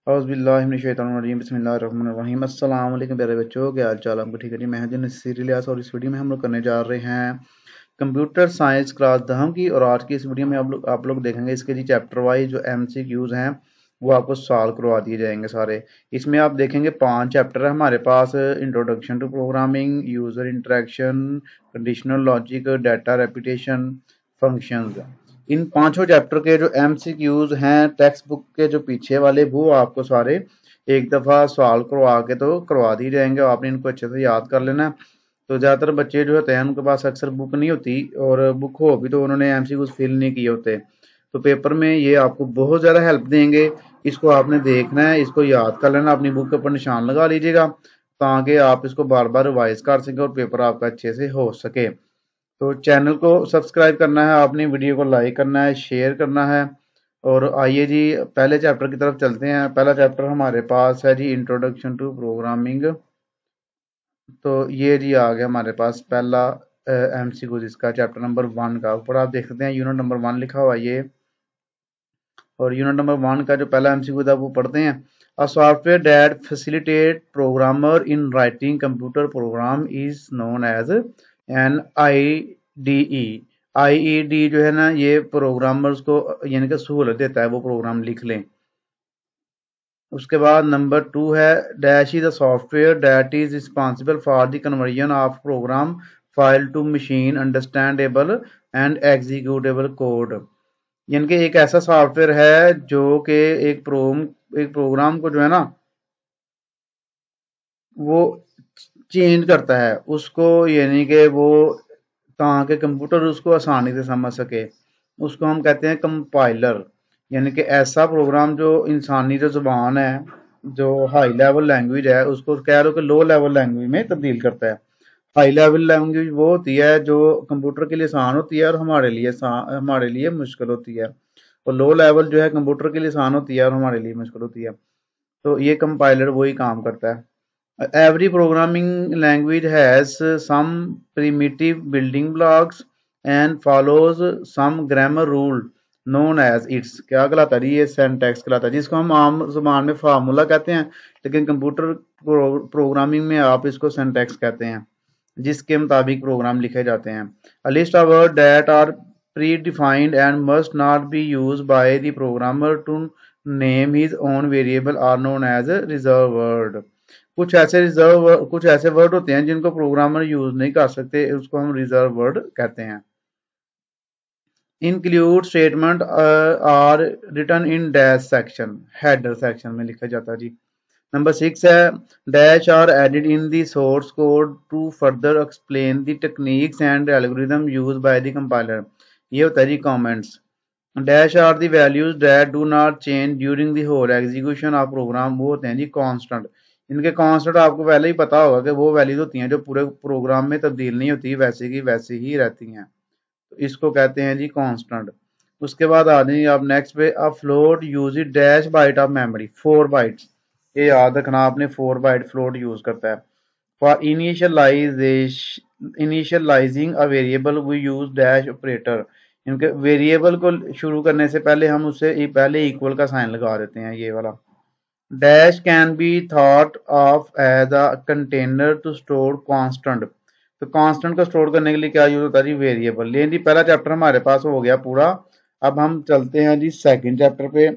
औज़ुबिल्लाहि बिस्मिल्लाहिर्रहमानिर्रहीम। अस्सलाम वालेकुम प्यारे बच्चों, क्या हाल चाल आपको? ठीक है जी। मैं हूं नसीर और इस वीडियो में हम लोग करने जा रहे हैं कंप्यूटर साइंस क्लास 10 की। और आज की इस वीडियो में आप लोग देखेंगे इसके जी चैप्टर वाइज जो MCQs हैं वो आपको सॉल्व करवा दिए जाएंगे सारे। इसमें आप देखेंगे 5 चैप्टर है हमारे पास। Introduction to programming, user interaction, conditional logic, data repetition, functions. इन पांचों चैप्टर के जो MCQs हैं टेक्स्ट बुक के जो पीछे वाले, वो आपको सारे एक दफ़ा सॉल्व करवा के तो करवा दिए जाएंगे। आपने इनको अच्छे से याद कर लेना है। तो ज़्यादातर बच्चे जो होते हैं उनके पास अक्सर बुक नहीं होती, और बुक हो भी तो उन्होंने MCQs फिल नहीं किए होते। तो पेपर में ये आपको बहुत ज़्यादा हेल्प देंगे। इसको आपने देखना है, इसको याद कर लेना, अपनी बुक के ऊपर निशान लगा लीजिएगा ताकि आप इसको बार बार रिवाइज कर सकें और पेपर आपका अच्छे से हो सके। तो चैनल को सब्सक्राइब करना है आपने, वीडियो को लाइक करना है, शेयर करना है। और आइए जी पहले चैप्टर की तरफ चलते हैं। पहला चैप्टर हमारे पास है जी इंट्रोडक्शन टू प्रोग्रामिंग। तो ये जी आ गया हमारे पास पहला MCQ जिसका चैप्टर नंबर 1 का। ऊपर आप देख सकते हैं यूनिट नंबर 1 लिखा हुआ है ये। और यूनिट नंबर 1 का जो पहला MCQ था वो पढ़ते हैं। A software that facilitate programmer in writing computer program is known as an IDE। IED जो है ना, ये प्रोग्रामर्स को यानी कि सहूलत देता है, वो प्रोग्राम लिख लें। उसके बाद नंबर 2 है dash is a software that is responsible for the conversion of program file to machine understandable and executable code. यानी कि एक ऐसा सॉफ्टवेयर है जो कि एक प्रोग्राम को जो है ना वो चेंज करता है उसको, यानी कि वो ताकि कंप्यूटर उसको आसानी से समझ सके। उसको हम कहते हैं कंपाइलर। यानी कि ऐसा प्रोग्राम जो इंसानी जो जुबान है, जो हाई लेवल लैंग्वेज है, उसको कह लो कि लो लेवल लैंग्वेज में तब्दील करता है। हाई लेवल लैंग्वेज वो होती है जो कंप्यूटर के लिए आसान होती है और हमारे लिए मुश्किल होती है। और लो लेवल जो है कंप्यूटर के लिए आसान होती है और हमारे लिए मुश्किल होती है। तो ये कंपाइलर वही काम करता है। Every programming language has some primitive building blocks and follows some grammar rule known as its क्या कहलाता है ये सिंटैक्स कहलाता है, जिसको हम आम जुबान में फार्मूला कहते हैं, लेकिन कंप्यूटर प्रोग्रामिंग में आप इसको सिंटैक्स कहते हैं, जिसके मुताबिक प्रोग्राम लिखे जाते हैं। A list of words that are predefined and must not be used by the programmer to name his own variable are known as reserved word। कुछ ऐसे वर्ड होते हैं जिनको प्रोग्रामर यूज नहीं कर सकते, उसको हम रिजर्व वर्ड कहते हैं। Include statement are written in dash section, header section में लिखा जाता है जी। नंबर 6 है dash are added in the source code to further explain the techniques and algorithm use by the compiler. ये होता है जी comments. Dash are the values that do not change during the whole execution of program. वो होते हैं जी constant. इनके constant आपको पहले ही पता होगा कि वो वैल्यूज होती हैं जो पूरे प्रोग्राम में तब्दील नहीं होती, वैसे की वैसे ही रहती हैं। तो इसको कहते हैं जी कांस्टेंट। उसके बाद आ जाइए आप नेक्स्ट पे। A float use dash byte of memory, 4 bytes. ये याद रखना आपने, 4 बाइट फ्लोट यूज करता है। For initializing a variable we use dash operator. इनके वेरिएबल को शुरू करने से पहले हम उससे पहले इक्वल का साइन लगा देते हैं, ये वाला। Dash can be thought of as a container to store constant. तो कांस्टेंट को स्टोर करने के लिए क्या यूज होता है जी? वेरिएबल। लेकिन जी पहला चैप्टर हमारे पास हो गया पूरा। अब हम चलते हैं जी सेकंड चैप्टर पे।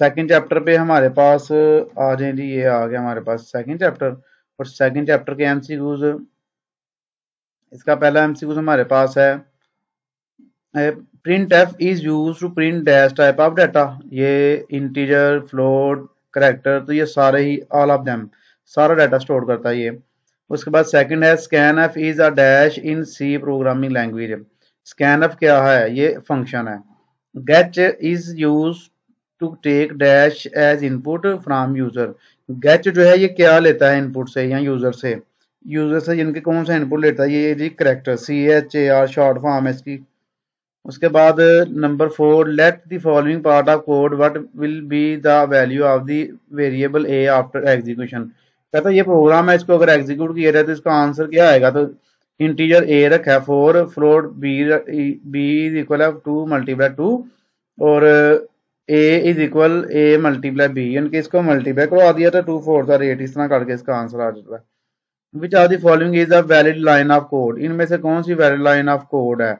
सेकंड चैप्टर पे हमारे पास आ जाए जी, ये आ गया हमारे पास सेकंड चैप्टर। और सेकंड चैप्टर के MCQs, इसका पहला MCQ हमारे पास है print F is use to print dash type of data. ये इंटीजर, फ्लोट, करेक्टर, तो ये सारे ही ऑल ऑफ देम सारा डाटा स्टोर करता है ये। उसके बाद सेकंड है scan F is a dash in C programming language. Scan F क्या है? ये फंक्शन है। Get is use to take dash as input from user. Get जो है ये क्या लेता है इनपुट से या यूजर से? यूजर से इनके कौन सा इनपुट लेता है? ये जी करेक्टर, CHAR शॉर्ट फॉर्म है इसकी। उसके बाद number 4 let the following part of code what will be the value of the variable A after execution. कहता है ये प्रोग्राम है, इसको अगर एग्जीक्यूट किया जाए तो इसका आंसर क्या आएगा? तो इंटीजर ए रखा है 4, float B is equal to multiply 2, और A is equal A multiply B, यानी कि इसको मल्टीप्लाई करवा दिया था 2 4 8, इस तरह करके इसका आंसर आ जाता है। Which are the following is a valid line of code, इनमें से कौन सी वैलिड लाइन ऑफ कोड है?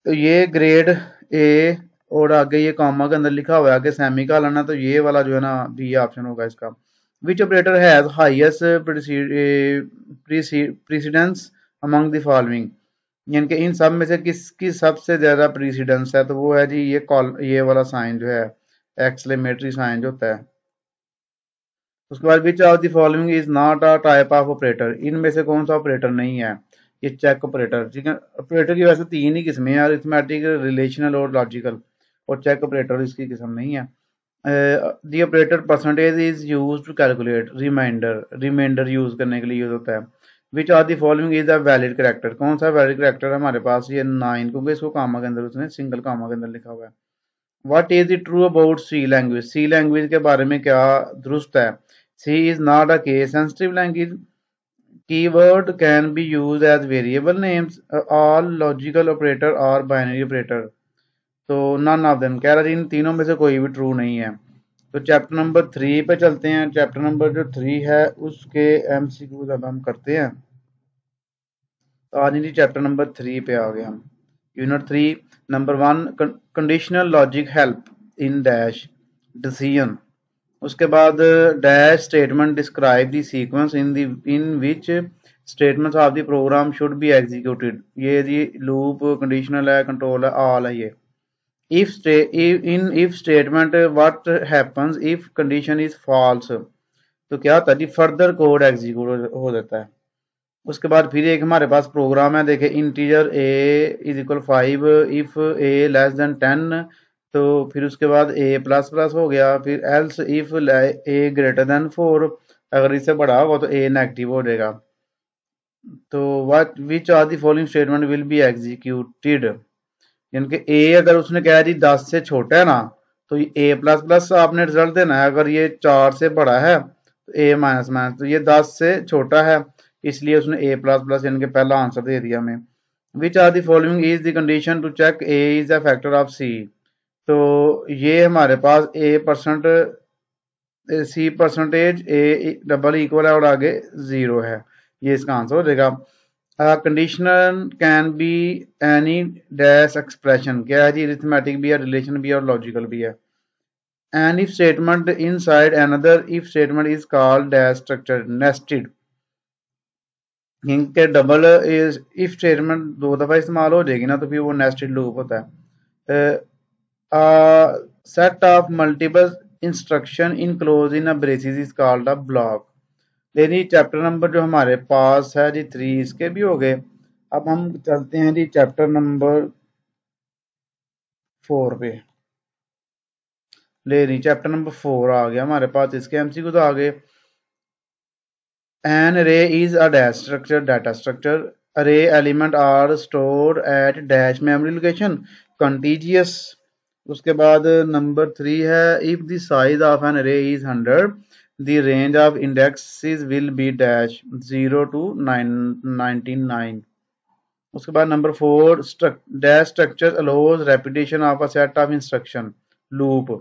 तो ये ग्रेड ए और आगे ये कॉमा के अंदर लिखा हुआ है, आगे सेमी कॉलन है, तो ये वाला जो है ना बी ऑप्शन होगा इसका। Which operator has highest precedence among the following, यानी कि इन सब में से किसकी सबसे ज्यादा प्रीसिडेंस है? तो वो है जी ये वाला साइन जो है एक्सक्लेमेटरी साइन जो होता है। उसके बाद which of the following is not a type of operator, इनमें से कौन सा ऑपरेटर नहीं है? ये चेक ऑपरेटर, ठीक है। ऑपरेटर की वैसे 3 ही किस्में हैं, अरिथमेटिक, रिलेशनल और लॉजिकल, और चेक ऑपरेटर इसकी किस्म नहीं है। The operator percentage is use to calculate, reminder use करने के लिए यूज होता है। Which are the following is a valid character, कौन सा वैलिड करेक्टर है हमारे पास? ये 9, क्योंकि इसको कामा के अंदर उसने सिंगल कामा के अंदर लिखा हुआ है। What is the true about C language, C language के बारे में क्या दुरुस्त है? C is not a case sensitive language, keyword can be use as variable names, all logical operator और बाइनरी ऑपरेटर, तो नन ऑफ देम, कह रहा है इन तीनों में से कोई भी ट्रू नहीं है। तो चैप्टर नंबर 3 पे चलते हैं। चैप्टर नंबर जो 3 है उसके एमसीक्यूज अब हम करते हैं। तो आज जी चैप्टर नंबर 3 पे आ गए हम। Unit 3 number 1 conditional logic help in dash decision. उसके बाद dash statement describe the sequence in which statements of the programme should be executed, ये जी लूप, कंडीशनल है, कंट्रोल है, ऑल है ये। if statement what happens if condition is false, तो क्या होता है जी फर्दर कोड एग्जीक्यूट हो जाता है। उसके बाद फिर एक हमारे पास प्रोग्राम है, देखे integer a is equal 5 if a less than 10, तो फिर उसके बाद a प्लस प्लस हो गया, फिर else if a greater than 4, अगर इससे बड़ा होगा तो a नेगेटिव हो जाएगा। तो what which are the following statement will be executed, यानी कि ए अगर उसने कहा जी 10 से छोटा है ना, तो ए प्लस प्लस आपने रिजल्ट देना है। अगर ये 4 से बड़ा है तो ए माइनस माइनस, तो ये 10 से छोटा है इसलिए उसने ए प्लस प्लस यानी कि पहला आंसर दे दिया हमें। Which are the following is the condition to check A is a factor of C, तो ये हमारे पास A percent C percentage A double equal है और आगे 0 है, ये इसका आंसर हो जाएगा। Conditional can be any dash expression, क्या है जी अरिथमेटिक भी है, रिलेशन भी है और लॉजिकल भी है। An if statement inside another if statement is called dash structure nested, इनके डबल इज इफ स्टेटमेंट 2 दफा इस्तेमाल हो जाएगी ना तो फिर वो नेस्टेड लूप होता है। Set of multiple instruction enclose in a braces is called a block. लेकिन चैप्टर नंबर जो हमारे पास है जी 3 इसके भी हो गए। अब हम चलते हैं जी चैप्टर नंबर 4 पे। ले नहीं चैप्टर नंबर 4 आ गया हमारे पास, इसके एमसीक्यू तो आ गए। An array is a dash structure data structure, array element are stored at dash memory location contiguous। उसके बाद नंबर 3 है if the size of an array is 100 the range of indexes will be dash 0 to 99। उसके बाद number 4 dash structure allows repetition of a set of instruction loop।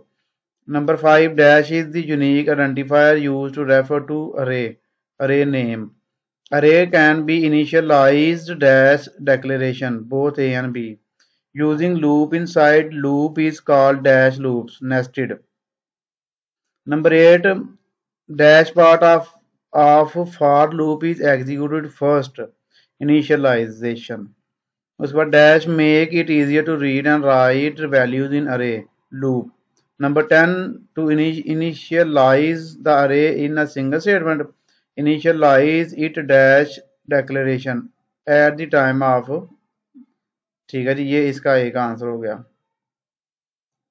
Number 5 dash is the unique identifier used to refer to array name। Array can be initialized dash declaration both A and B। Using loop inside loop is called dash loops nested। Number 8 dash part of for loop is executed first initialization। उसके बाद dash make it easier to read and write values in array loop। Number 10 to initialize the array in a single statement initialize it dash declaration at the time of, ठीक है जी, ये इसका एक answer हो गया।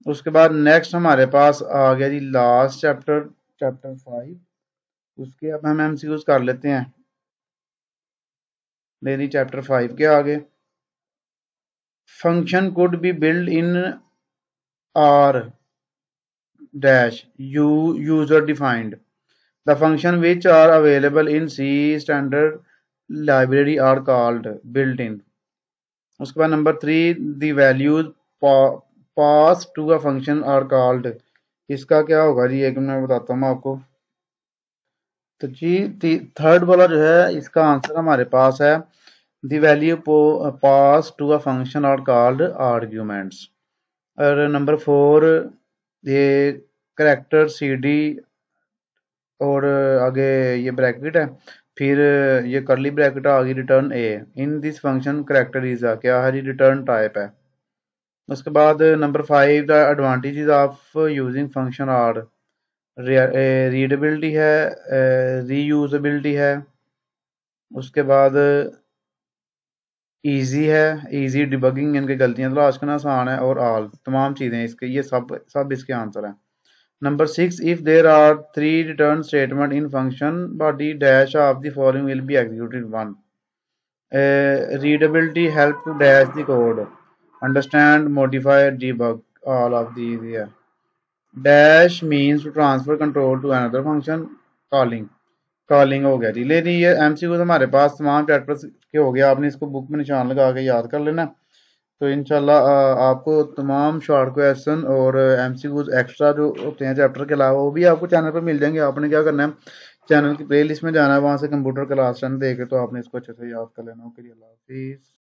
उसके बाद नेक्स्ट हमारे पास आ गया जी लास्ट चैप्टर, चैप्टर 5, उसके अब हम एमसीक्यूज कर लेते हैं। लेनी चैप्टर 5 के आगे function could be build in are dash user defined। The function which are available in C standard library are called built-in। उसके बाद नंबर 3 the values pass to a function are called, इसका क्या होगा जी, एक मैं बताता हूँ आपको। तो जी थर्ड वाला जो है इसका आंसर हमारे पास है the value pass to a function are called arguments. और नंबर 4 ये करेक्टर सी डी और आगे ये ब्रैकेट है, फिर ये करली ब्रैकेट आ गई return A in this function character is क्या है जी, रिटर्न टाइप है। उसके बाद number 5 the advantages of using function are, readability है, रीयूजेबिलिटी है, उसके बाद इजी है, इजी डिबगिंग, इनकी गलतियां तलाश करना आसान है, और ऑल तमाम चीजें इसके, ये सब इसके आंसर हैं। Number 6 if there are 3 return statement in function body dash of the following will be executed. 1 readability help to dash the code, understand modify debug, all of these है। Dash means to transfer control to another function, calling हो गया जी। लेकिन ये MCQ हमारे पास तमाम chapters के हो गया, आपने इसको बुक में निशान लगा के याद कर लेना। तो इंशाल्लाह आपको तमाम शॉर्ट क्वेश्चन और एमसीक्यूज एक्स्ट्रा जो होते हैं चैप्टर के अलावा वो भी आपको चैनल पर मिल जाएंगे। आपने क्या करना है, चैनल की प्लेलिस्ट में जाना है, वहाँ से कंप्यूटर क्लास चैनल देके तो आपने इसको अच्छे से याद कर लेना। ओके जी, अल्लाह हाफिज़।